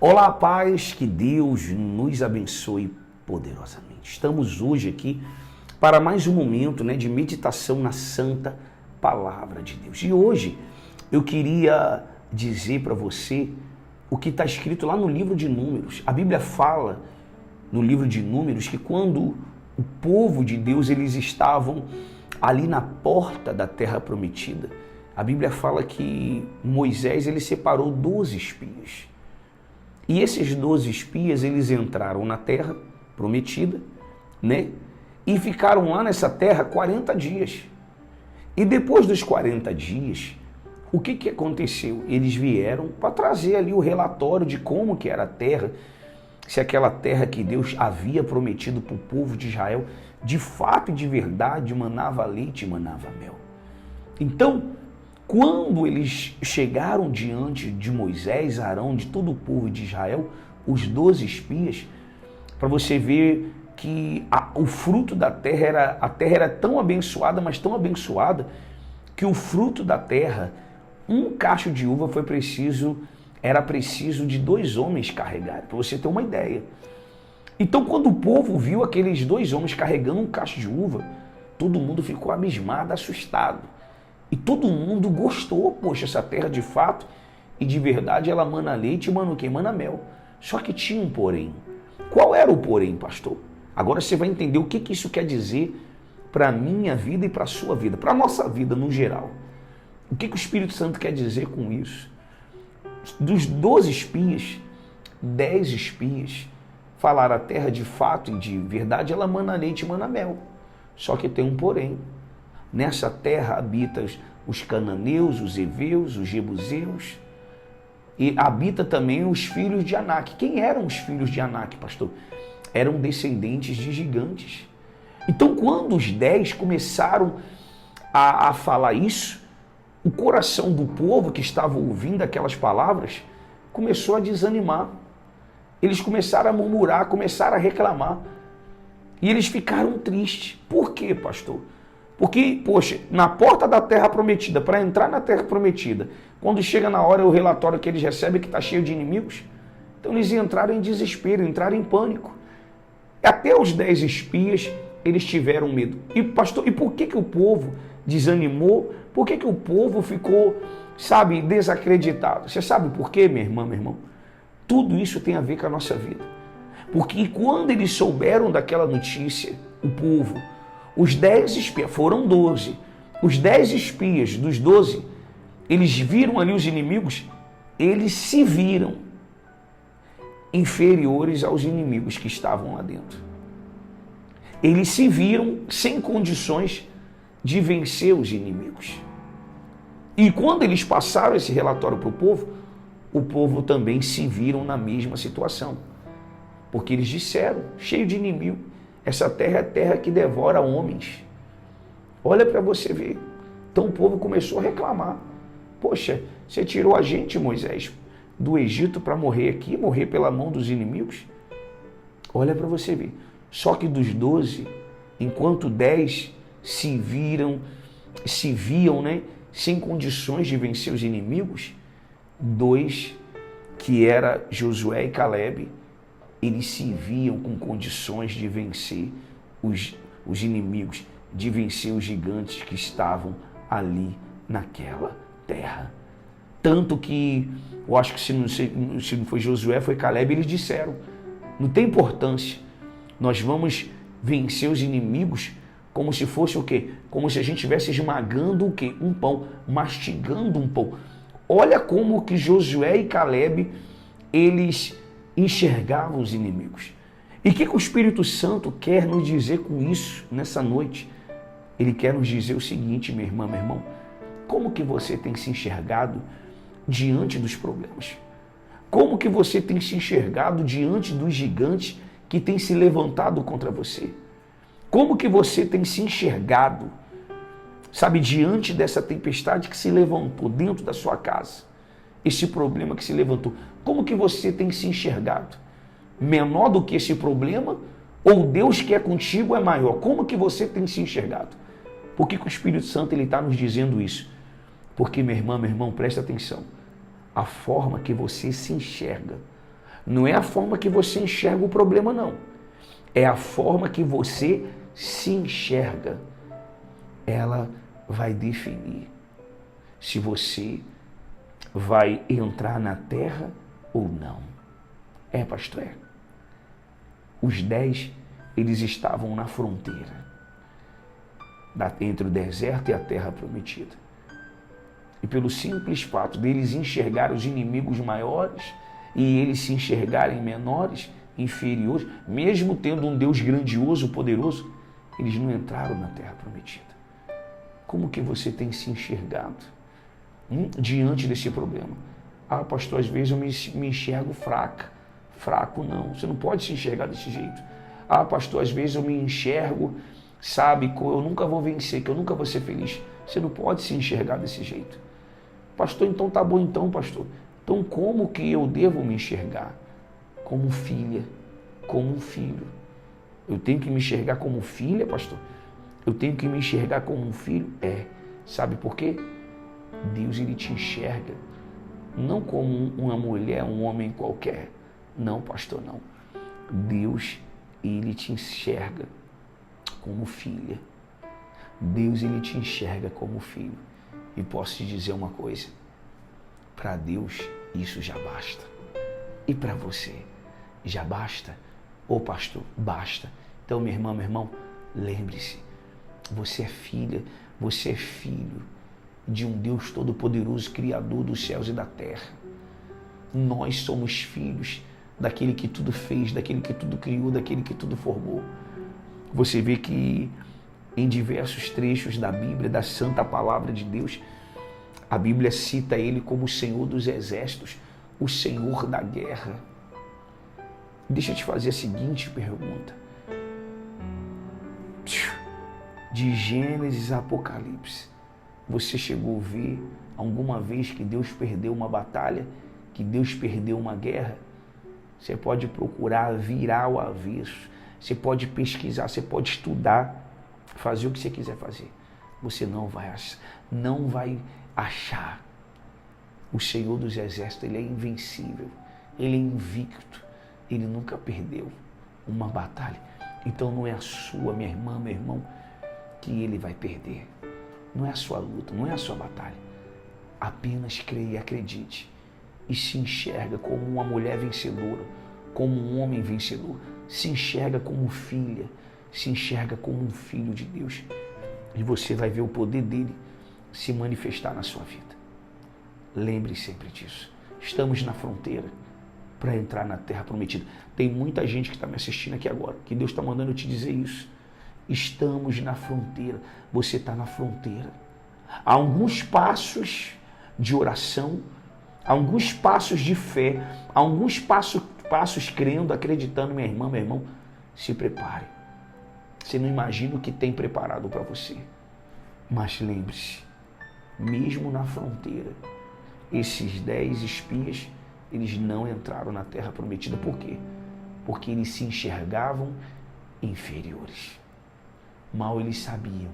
Olá, paz, que Deus nos abençoe poderosamente. Estamos hoje aqui para mais um momento, de meditação na santa palavra de Deus. E hoje eu queria dizer para você o que está escrito lá no livro de Números. A Bíblia fala no livro de Números que quando o povo de Deus eles estavam ali na porta da terra prometida, a Bíblia fala que Moisés ele separou 12 espias. E esses 12 espias, eles entraram na terra prometida, E ficaram lá nessa terra 40 dias. E depois dos 40 dias, o que aconteceu? Eles vieram para trazer ali o relatório de como que era a terra, se aquela terra que Deus havia prometido para o povo de Israel, de fato e de verdade, manava leite e manava mel. Então, quando eles chegaram diante de Moisés, Arão, de todo o povo de Israel, os 12 espias, para você ver que o fruto da terra era tão abençoada, mas tão abençoada, que o fruto da terra, um cacho de uva era preciso de 2 homens carregarem, para você ter uma ideia. Então, quando o povo viu aqueles 2 homens carregando um cacho de uva, todo mundo ficou abismado, assustado. E todo mundo gostou, poxa, essa terra de fato e de verdade ela mana leite e mana o quê? Mana mel. Só que tinha um porém. Qual era o porém, pastor? Agora você vai entender o que isso quer dizer para a minha vida e para a sua vida, para a nossa vida no geral. O que o Espírito Santo quer dizer com isso? Dos 12 espias, 10 espias falaram a terra de fato e de verdade ela mana leite e mana mel. Só que tem um porém. Nessa terra habitam os cananeus, os heveus, os jebuseus e habita também os filhos de Anak. Quem eram os filhos de Anak, pastor? Eram descendentes de gigantes. Então, quando os 10 começaram a falar isso, o coração do povo que estava ouvindo aquelas palavras começou a desanimar. Eles começaram a murmurar, começaram a reclamar. E eles ficaram tristes. Por quê, pastor? Porque, poxa, na porta da terra prometida, para entrar na terra prometida, quando chega na hora o relatório que eles recebem que está cheio de inimigos, então eles entraram em desespero, entraram em pânico. Até os 10 espias, eles tiveram medo. E, pastor, e por que o povo desanimou? Por que o povo ficou, desacreditado? Você sabe por quê, minha irmã, meu irmão? Tudo isso tem a ver com a nossa vida. Porque quando eles souberam daquela notícia, o povo, os 10 espias, foram 12, os 10 espias dos 12, eles viram ali os inimigos, eles se viram inferiores aos inimigos que estavam lá dentro. Eles se viram sem condições de vencer os inimigos. E quando eles passaram esse relatório para o povo também se viram na mesma situação. Porque eles disseram, cheio de inimigo, essa terra é terra que devora homens. Olha para você ver. Então o povo começou a reclamar. Poxa, você tirou a gente, Moisés, do Egito para morrer aqui, morrer pela mão dos inimigos? Olha para você ver. Só que dos 12, enquanto 10 se viam, sem condições de vencer os inimigos, 2, que era Josué e Calebe, eles se viam com condições de vencer os inimigos, de vencer os gigantes que estavam ali naquela terra. Tanto que, eu acho que se não foi Josué, foi Calebe, eles disseram, não tem importância, nós vamos vencer os inimigos como se fosse o quê? Como se a gente estivesse esmagando o quê? Um pão, mastigando um pão. Olha como que Josué e Calebe, eles enxergavam os inimigos. E o que o Espírito Santo quer nos dizer com isso nessa noite? Ele quer nos dizer o seguinte, minha irmã, meu irmão, como que você tem se enxergado diante dos problemas? Como que você tem se enxergado diante dos gigantes que têm se levantado contra você? Como que você tem se enxergado, diante dessa tempestade que se levantou dentro da sua casa? Esse problema que se levantou. Como que você tem se enxergado? Menor do que esse problema? Ou Deus que é contigo é maior? Como que você tem se enxergado? Por que o Espírito Santo está nos dizendo isso? Porque, minha irmã, meu irmão, presta atenção. A forma que você se enxerga Não é a forma que você enxerga o problema, não. É a forma que você se enxerga. Ela vai definir se você vai entrar na terra ou não. Pastor, Os 10, eles estavam na fronteira entre o deserto e a terra prometida. E pelo simples fato deles enxergarem os inimigos maiores e eles se enxergarem menores, inferiores, mesmo tendo um Deus grandioso, poderoso, eles não entraram na terra prometida. Como que você tem se enxergado diante desse problema? Pastor, às vezes eu me enxergo fraca. Fraco não, você não pode se enxergar desse jeito. Pastor, às vezes eu me enxergo, sabe, que eu nunca vou vencer, que eu nunca vou ser feliz. Você não pode se enxergar desse jeito. Pastor, então tá bom então, pastor. Então como que eu devo me enxergar? Como filha, como um filho. Eu tenho que me enxergar como filha, pastor? Eu tenho que me enxergar como um filho? Sabe por quê? Deus, ele te enxerga não como uma mulher, um homem qualquer. Não, pastor, não. Deus, ele te enxerga como filha. Deus, ele te enxerga como filho. E posso te dizer uma coisa. Para Deus, isso já basta. E para você, já basta? Pastor, basta. Então, minha irmã, meu irmão, lembre-se. Você é filha, você é filho de um Deus Todo-Poderoso, Criador dos céus e da terra. Nós somos filhos daquele que tudo fez, daquele que tudo criou, daquele que tudo formou. Você vê que em diversos trechos da Bíblia, da Santa Palavra de Deus, a Bíblia cita ele como o Senhor dos Exércitos, o Senhor da guerra. Deixa eu te fazer a seguinte pergunta. De Gênesis a Apocalipse, você chegou a ver alguma vez que Deus perdeu uma batalha, que Deus perdeu uma guerra? Você pode procurar virar o avesso, você pode pesquisar, você pode estudar, fazer o que você quiser fazer. Você não vai achar. O Senhor dos Exércitos, ele é invencível, ele é invicto, ele nunca perdeu uma batalha. Então não é a sua, minha irmã, meu irmão, que ele vai perder. Não é a sua luta, não é a sua batalha. Apenas creia e acredite. E se enxerga como uma mulher vencedora, como um homem vencedor. Se enxerga como filha, se enxerga como um filho de Deus. E você vai ver o poder dele se manifestar na sua vida. Lembre sempre disso. Estamos na fronteira para entrar na terra prometida. Tem muita gente que está me assistindo aqui agora, que Deus está mandando eu te dizer isso. Estamos na fronteira. Você está na fronteira. Há alguns passos de oração, há alguns passos de fé, há alguns passos crendo, acreditando, minha irmã, meu irmão. Se prepare. Você não imagina o que tem preparado para você. Mas lembre-se, mesmo na fronteira, esses 10 espias, eles não entraram na terra prometida. Por quê? Porque eles se enxergavam inferiores. Mal eles sabiam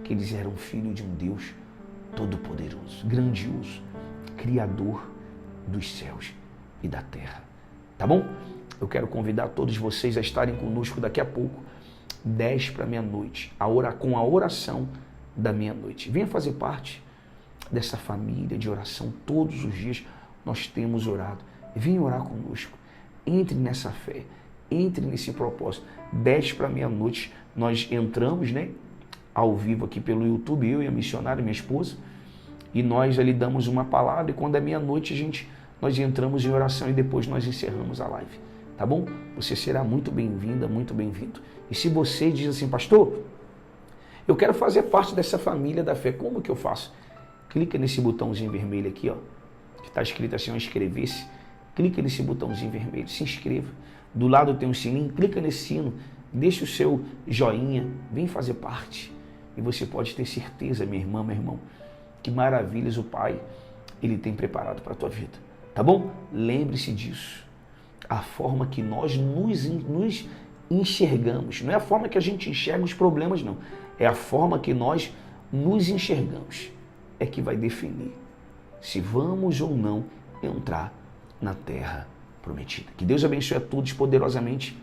que eles eram filhos de um Deus todo-poderoso, grandioso, criador dos céus e da terra. Tá bom? Eu quero convidar todos vocês a estarem conosco daqui a pouco, 10 para meia-noite, com a oração da meia-noite. Venha fazer parte dessa família de oração. Todos os dias nós temos orado. Venha orar conosco. Entre nessa fé. Entre nesse propósito. 10 para meia-noite nós entramos, ao vivo aqui pelo YouTube, eu e a missionária, minha esposa, e nós ali damos uma palavra, e quando é meia-noite nós entramos em oração e depois nós encerramos a live. Tá bom? Você será muito bem-vinda, muito bem-vindo. E se você diz assim, pastor, eu quero fazer parte dessa família da fé, como que eu faço? Clica nesse botãozinho vermelho aqui, ó, que está escrito assim, ó, inscrever-se. Clica nesse botãozinho vermelho, se inscreva. Do lado tem um sininho, clica nesse sino, deixa o seu joinha, vem fazer parte. E você pode ter certeza, minha irmã, meu irmão, que maravilhas o Pai, ele tem preparado para a tua vida. Tá bom? Lembre-se disso. A forma que nós nos enxergamos, não é a forma que a gente enxerga os problemas, não. É a forma que nós nos enxergamos, que vai definir se vamos ou não entrar na terra prometida. Que Deus abençoe a todos poderosamente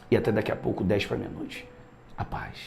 e até daqui a pouco, 10 para meia-noite. A paz.